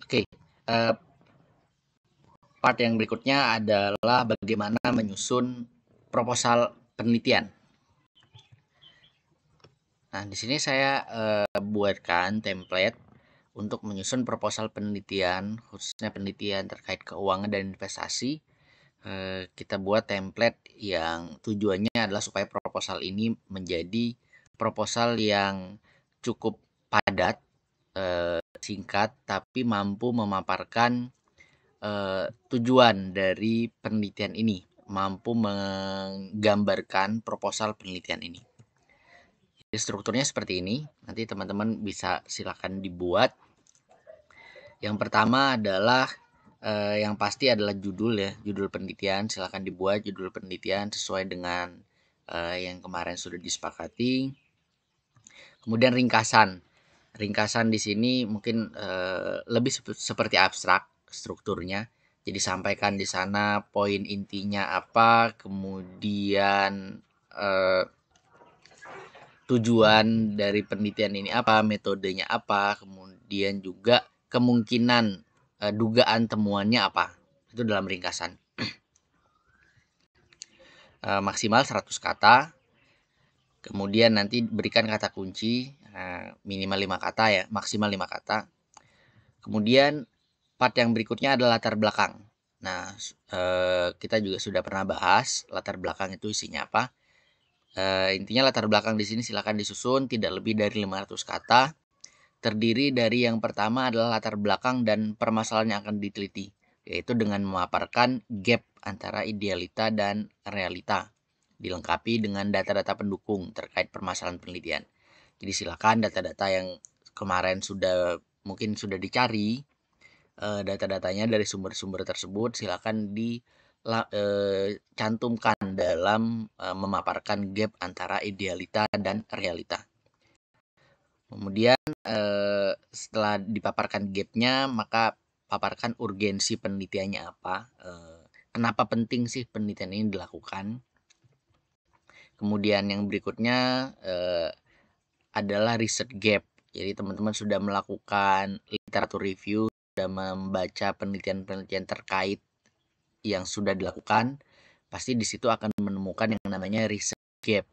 Oke, part yang berikutnya adalah bagaimana menyusun proposal penelitian. Nah, di sini saya buatkan template untuk menyusun proposal penelitian, khususnya penelitian terkait keuangan dan investasi. Kita buat template yang tujuannya adalah supaya proposal ini menjadi proposal yang cukup padat, singkat, tapi mampu memaparkan tujuan dari penelitian ini, mampu menggambarkan proposal penelitian ini. Jadi strukturnya seperti ini, nanti teman-teman bisa silakan dibuat. Yang pertama adalah yang pasti adalah judul ya, judul penelitian. Silakan dibuat judul penelitian sesuai dengan yang kemarin sudah disepakati. Kemudian ringkasan. Ringkasan di sini mungkin lebih seperti abstrak strukturnya. Jadi sampaikan di sana poin intinya apa, kemudian tujuan dari penelitian ini apa, metodenya apa, kemudian juga kemungkinan dugaan temuannya apa. Itu dalam ringkasan. Maksimal 100 kata. Kemudian nanti berikan kata kunci minimal 5 kata ya, maksimal 5 kata. Kemudian part yang berikutnya adalah latar belakang. Nah, kita juga sudah pernah bahas latar belakang itu isinya apa. Intinya latar belakang di sini silakan disusun tidak lebih dari 500 kata. Terdiri dari yang pertama adalah latar belakang dan permasalahan yang akan diteliti, yaitu dengan memaparkan gap antara idealita dan realita, dilengkapi dengan data-data pendukung terkait permasalahan penelitian. Jadi silakan data-data yang kemarin mungkin sudah dicari, data-datanya dari sumber-sumber tersebut silakan dicantumkan dalam memaparkan gap antara idealita dan realita. Kemudian setelah dipaparkan gapnya, maka paparkan urgensi penelitiannya apa, kenapa penting sih penelitian ini dilakukan. Kemudian yang berikutnya adalah research gap. Jadi teman-teman sudah melakukan literatur review, sudah membaca penelitian-penelitian terkait yang sudah dilakukan, pasti di situ akan menemukan yang namanya research gap.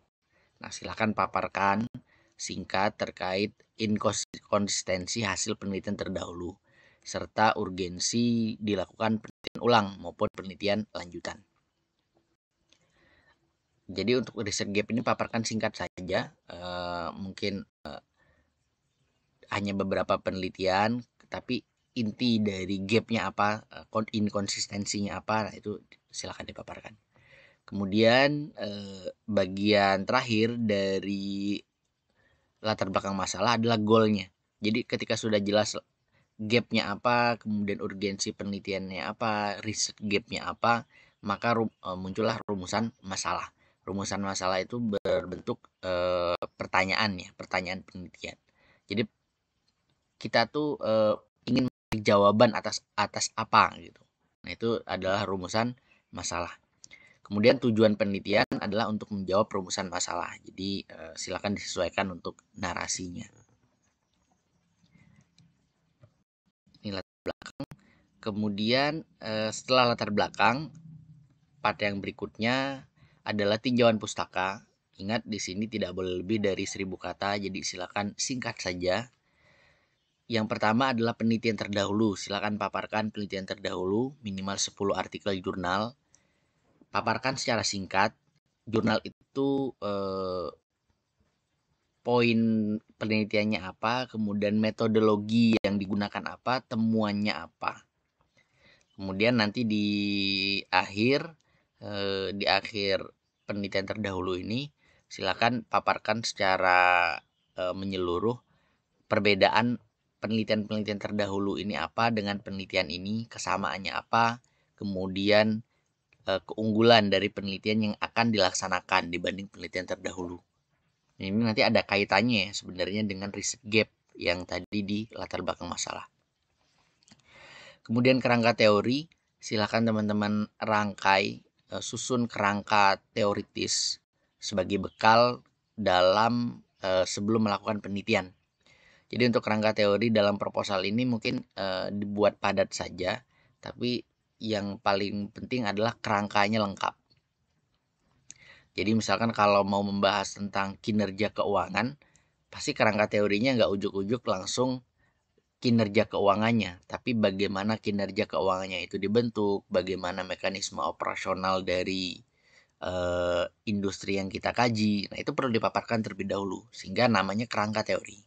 Nah, silakan paparkan singkat terkait inkonsistensi hasil penelitian terdahulu, serta urgensi dilakukan penelitian ulang maupun penelitian lanjutan. Jadi untuk research gap ini paparkan singkat saja, mungkin hanya beberapa penelitian, tapi inti dari gapnya apa, inkonsistensinya apa, nah itu silakan dipaparkan. Kemudian bagian terakhir dari latar belakang masalah adalah goalnya. Jadi ketika sudah jelas gapnya apa, kemudian urgensi penelitiannya apa, riset gapnya apa, maka muncullah rumusan masalah. Rumusan masalah itu berbentuk pertanyaan ya, pertanyaan penelitian. Jadi kita tuh ingin mencari jawaban atas apa gitu. Nah, itu adalah rumusan masalah. Kemudian tujuan penelitian adalah untuk menjawab rumusan masalah. Jadi silakan disesuaikan untuk narasinya. Ini latar belakang. Kemudian setelah latar belakang, part yang berikutnya adalah tinjauan pustaka. Ingat di sini tidak boleh lebih dari 1000 kata, jadi silakan singkat saja. Yang pertama adalah penelitian terdahulu. Silakan paparkan penelitian terdahulu, minimal 10 artikel jurnal. Paparkan secara singkat. Jurnal itu poin penelitiannya apa, kemudian metodologi yang digunakan apa, temuannya apa. Kemudian nanti di akhir penelitian terdahulu ini silakan paparkan secara menyeluruh perbedaan penelitian-penelitian terdahulu ini apa dengan penelitian ini, kesamaannya apa, kemudian keunggulan dari penelitian yang akan dilaksanakan dibanding penelitian terdahulu. Ini nanti ada kaitannya ya sebenarnya dengan riset gap yang tadi di latar belakang masalah. Kemudian kerangka teori, silakan teman-teman rangkai, susun kerangka teoritis sebagai bekal dalam sebelum melakukan penelitian. Jadi untuk kerangka teori dalam proposal ini mungkin dibuat padat saja, tapi yang paling penting adalah kerangkanya lengkap. Jadi misalkan kalau mau membahas tentang kinerja keuangan, pasti kerangka teorinya nggak ujuk-ujuk langsung kinerja keuangannya, tapi bagaimana kinerja keuangannya itu dibentuk, bagaimana mekanisme operasional dari industri yang kita kaji. Nah, itu perlu dipaparkan terlebih dahulu, sehingga namanya kerangka teori.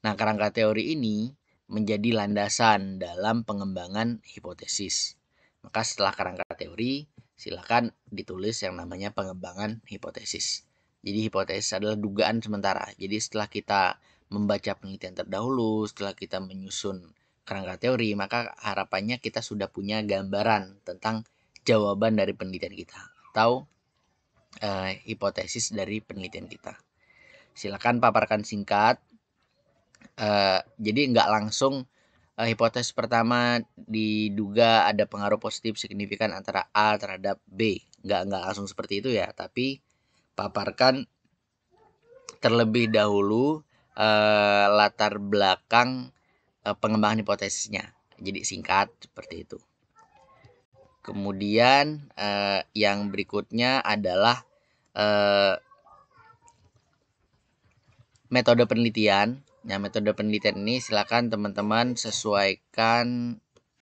Nah, kerangka teori ini menjadi landasan dalam pengembangan hipotesis. Maka setelah kerangka teori, silakan ditulis yang namanya pengembangan hipotesis. Jadi hipotesis adalah dugaan sementara. Jadi setelah kita membaca penelitian terdahulu, setelah kita menyusun kerangka teori, maka harapannya kita sudah punya gambaran tentang jawaban dari penelitian kita atau hipotesis dari penelitian kita. Silakan paparkan singkat. Jadi nggak langsung hipotesis pertama diduga ada pengaruh positif signifikan antara A terhadap B. Nggak langsung seperti itu ya, tapi paparkan terlebih dahulu latar belakang pengembangan hipotesisnya. Jadi singkat seperti itu. Kemudian yang berikutnya adalah metode penelitian. Nah, metode penelitian ini silakan teman-teman sesuaikan